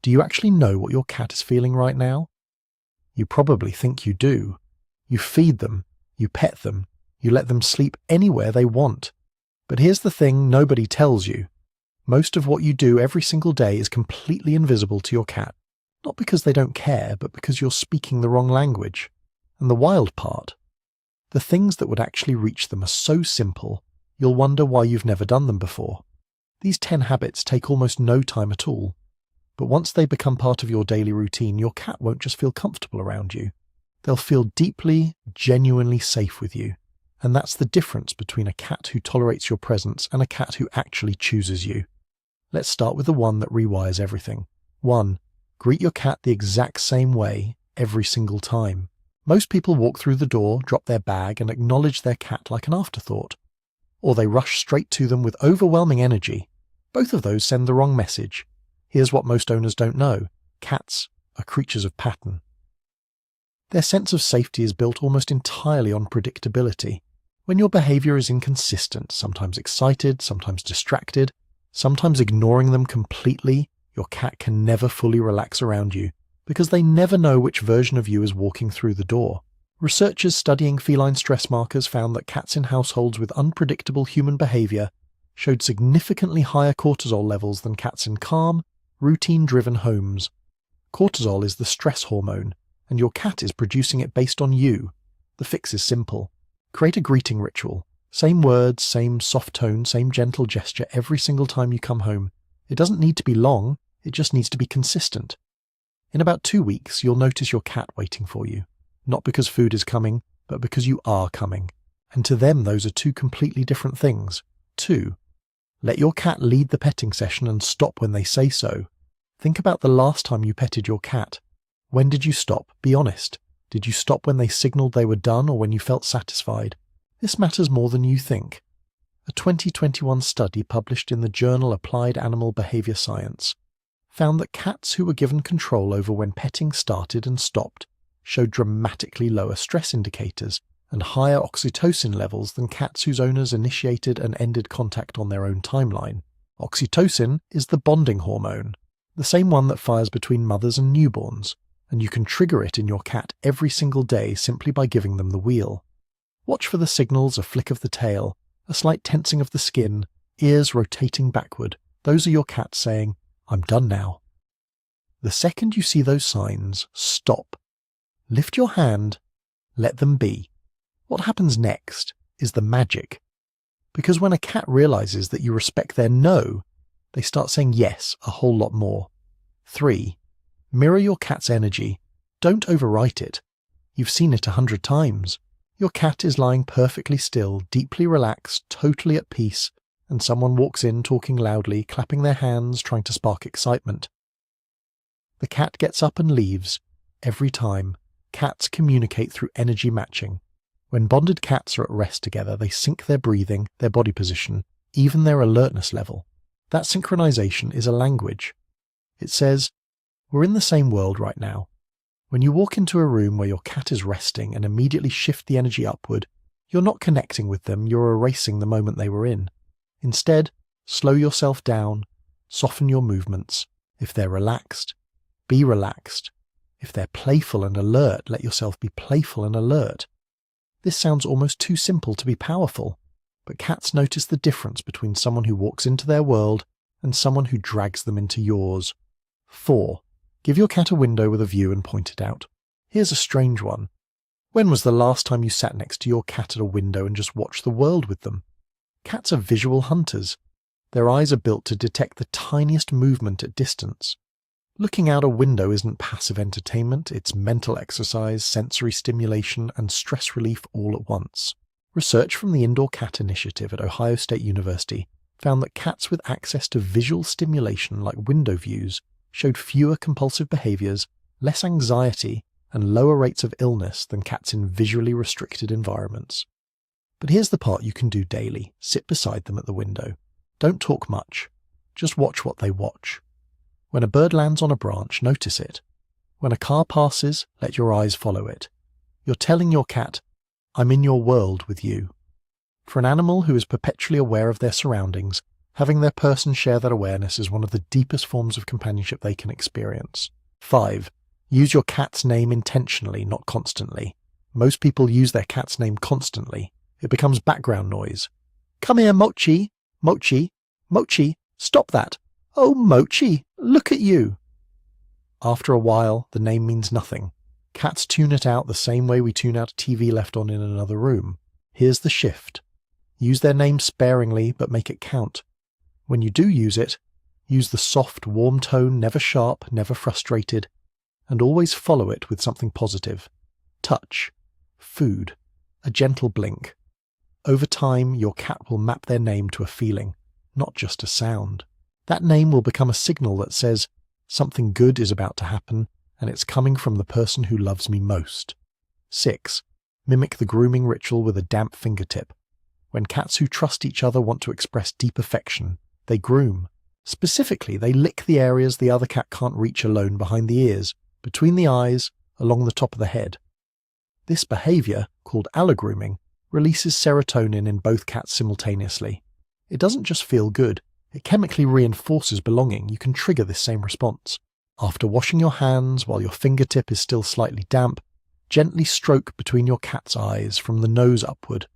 Do you actually know what your cat is feeling right now? You probably think you do. You feed them, you pet them, you let them sleep anywhere they want. But here's the thing nobody tells you. Most of what you do every single day is completely invisible to your cat. Not because they don't care, but because you're speaking the wrong language. And the wild part, the things that would actually reach them are so simple, you'll wonder why you've never done them before. These 10 habits take almost no time at all. But once they become part of your daily routine, your cat won't just feel comfortable around you. They'll feel deeply, genuinely safe with you. And that's the difference between a cat who tolerates your presence and a cat who actually chooses you. Let's start with the one that rewires everything. 1. Greet your cat the exact same way every single time. Most people walk through the door, drop their bag, and acknowledge their cat like an afterthought. Or they rush straight to them with overwhelming energy. Both of those send the wrong message. Here's what most owners don't know. Cats are creatures of pattern. Their sense of safety is built almost entirely on predictability. When your behavior is inconsistent, sometimes excited, sometimes distracted, sometimes ignoring them completely, your cat can never fully relax around you, because they never know which version of you is walking through the door. Researchers studying feline stress markers found that cats in households with unpredictable human behavior showed significantly higher cortisol levels than cats in calm, routine-driven homes. Cortisol is the stress hormone, and your cat is producing it based on you. The fix is simple. Create a greeting ritual. Same words, same soft tone, same gentle gesture every single time you come home. It doesn't need to be long, it just needs to be consistent. In about 2 weeks, you'll notice your cat waiting for you. Not because food is coming, but because you are coming. And to them, those are two completely different things. 2. Let your cat lead the petting session and stop when they say so. Think about the last time you petted your cat. When did you stop? Be honest. Did you stop when they signaled they were done or when you felt satisfied? This matters more than you think. A 2021 study published in the journal Applied Animal Behavior Science found that cats who were given control over when petting started and stopped showed dramatically lower stress indicators and higher oxytocin levels than cats whose owners initiated and ended contact on their own timeline. Oxytocin is the bonding hormone, the same one that fires between mothers and newborns, and you can trigger it in your cat every single day simply by giving them the wheel. Watch for the signals: a flick of the tail, a slight tensing of the skin, ears rotating backward. Those are your cat saying, "I'm done now." The second you see those signs, stop. Lift your hand, let them be. What happens next is the magic. Because when a cat realizes that you respect their no, they start saying yes a whole lot more. 3. Mirror your cat's energy. Don't overwrite it. You've seen it 100 times. Your cat is lying perfectly still, deeply relaxed, totally at peace, and someone walks in talking loudly, clapping their hands, trying to spark excitement. The cat gets up and leaves. Every time, cats communicate through energy matching. When bonded cats are at rest together, they sync their breathing, their body position, even their alertness level. That synchronization is a language. It says, "We're in the same world right now." When you walk into a room where your cat is resting and immediately shift the energy upward, you're not connecting with them, you're erasing the moment they were in. Instead, slow yourself down, soften your movements. If they're relaxed, be relaxed. If they're playful and alert, let yourself be playful and alert. This sounds almost too simple to be powerful, but cats notice the difference between someone who walks into their world and someone who drags them into yours. 4. Give your cat a window with a view and point it out. Here's a strange one. When was the last time you sat next to your cat at a window and just watched the world with them? Cats are visual hunters. Their eyes are built to detect the tiniest movement at distance. Looking out a window isn't passive entertainment, it's mental exercise, sensory stimulation, and stress relief all at once. Research from the Indoor Cat Initiative at Ohio State University found that cats with access to visual stimulation like window views showed fewer compulsive behaviors, less anxiety, and lower rates of illness than cats in visually restricted environments. But here's the part you can do daily. Sit beside them at the window. Don't talk much. Just watch what they watch. When a bird lands on a branch, notice it. When a car passes, let your eyes follow it. You're telling your cat, "I'm in your world with you." For an animal who is perpetually aware of their surroundings, Having their person share that awareness is one of the deepest forms of companionship they can experience. 5. Use your cat's name intentionally, not constantly. Most people use their cat's name constantly. It becomes background noise. Come here, Mochi. Mochi. Mochi. Stop that. Oh, Mochi, look at you. After a while, the name means nothing. Cats tune it out the same way we tune out a TV left on in another room. Here's the shift. Use their name sparingly, but make it count. When you do use it, use the soft, warm tone, never sharp, never frustrated, and always follow it with something positive. Touch, food, a gentle blink. Over time, your cat will map their name to a feeling, not just a sound. That name will become a signal that says, something good is about to happen, and it's coming from the person who loves me most. 6. Mimic the grooming ritual with a damp fingertip. When cats who trust each other want to express deep affection, they groom. Specifically, they lick the areas the other cat can't reach alone behind the ears, between the eyes, along the top of the head. This behavior, called allogrooming, releases serotonin in both cats simultaneously. It doesn't just feel good, it chemically reinforces belonging. You can trigger this same response. After washing your hands while your fingertip is still slightly damp, gently stroke between your cat's eyes from the nose upward.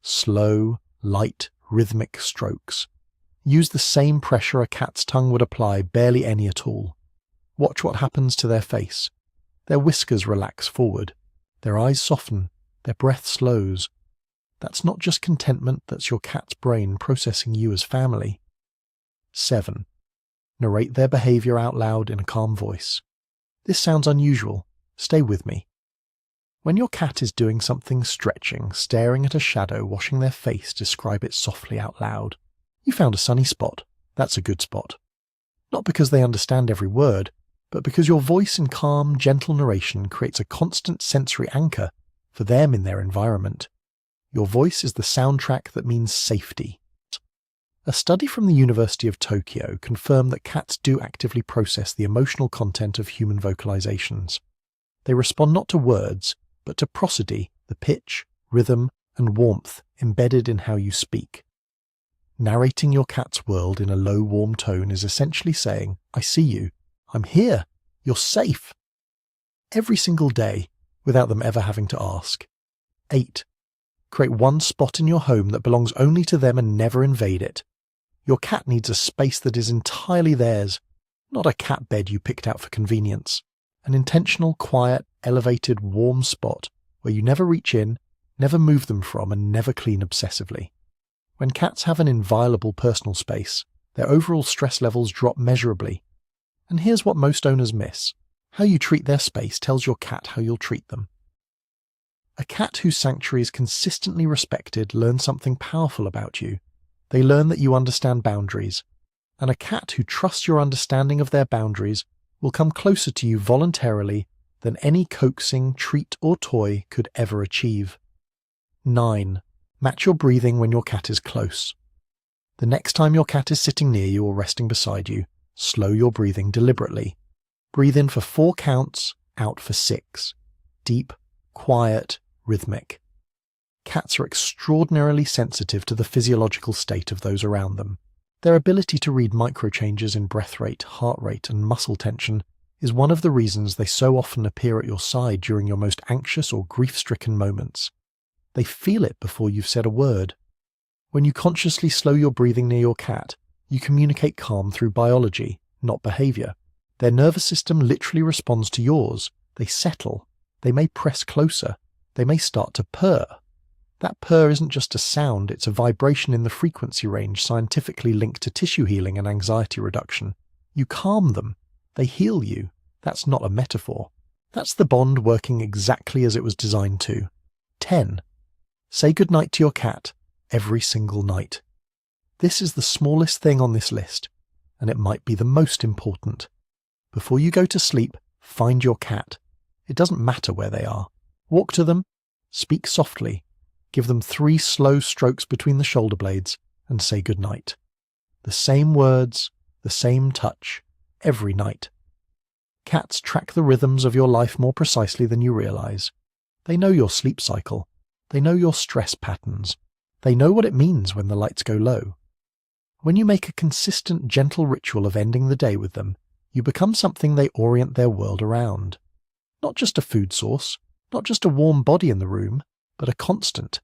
Slow, light, rhythmic strokes. Use the same pressure a cat's tongue would apply, barely any at all. Watch what happens to their face. Their whiskers relax forward. Their eyes soften. Their breath slows. That's not just contentment, that's your cat's brain processing you as family. 7. Narrate their behavior out loud in a calm voice. This sounds unusual. Stay with me. When your cat is doing something, stretching, staring at a shadow, washing their face, describe it softly out loud. You found a sunny spot. That's a good spot. Not because they understand every word, but because your voice in calm, gentle narration creates a constant sensory anchor for them in their environment. Your voice is the soundtrack that means safety. A study from the University of Tokyo confirmed that cats do actively process the emotional content of human vocalizations. They respond not to words, but to prosody, the pitch, rhythm, and warmth embedded in how you speak. Narrating your cat's world in a low, warm tone is essentially saying, I see you, I'm here, you're safe. Every single day, without them ever having to ask. 8. Create one spot in your home that belongs only to them and never invade it. Your cat needs a space that is entirely theirs, not a cat bed you picked out for convenience. An intentional, quiet, elevated, warm spot where you never reach in, never move them from, and never clean obsessively. When cats have an inviolable personal space, their overall stress levels drop measurably. And here's what most owners miss. How you treat their space tells your cat how you'll treat them. A cat whose sanctuary is consistently respected learns something powerful about you. They learn that you understand boundaries. And a cat who trusts your understanding of their boundaries will come closer to you voluntarily than any coaxing, treat, or toy could ever achieve. 9. Match your breathing when your cat is close. The next time your cat is sitting near you or resting beside you, slow your breathing deliberately. Breathe in for 4 counts, out for 6. Deep, quiet, rhythmic. Cats are extraordinarily sensitive to the physiological state of those around them. Their ability to read micro-changes in breath rate, heart rate, and muscle tension is one of the reasons they so often appear at your side during your most anxious or grief-stricken moments. They feel it before you've said a word. When you consciously slow your breathing near your cat, you communicate calm through biology, not behavior. Their nervous system literally responds to yours. They settle. They may press closer. They may start to purr. That purr isn't just a sound, it's a vibration in the frequency range scientifically linked to tissue healing and anxiety reduction. You calm them. They heal you. That's not a metaphor. That's the bond working exactly as it was designed to. 10. Say goodnight to your cat every single night. This is the smallest thing on this list, and it might be the most important. Before you go to sleep, find your cat. It doesn't matter where they are. Walk to them, speak softly, give them 3 slow strokes between the shoulder blades, and say goodnight. The same words, the same touch, every night. Cats track the rhythms of your life more precisely than you realize. They know your sleep cycle. They know your stress patterns. They know what it means when the lights go low. When you make a consistent, gentle ritual of ending the day with them, you become something they orient their world around. Not just a food source, not just a warm body in the room, but a constant,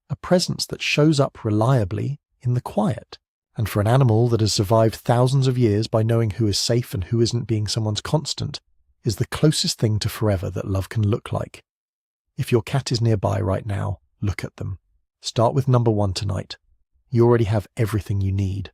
a presence that shows up reliably in the quiet. And for an animal that has survived thousands of years by knowing who is safe and who isn't being someone's constant, is the closest thing to forever that love can look like. If your cat is nearby right now, look at them. Start with number 1 tonight. You already have everything you need.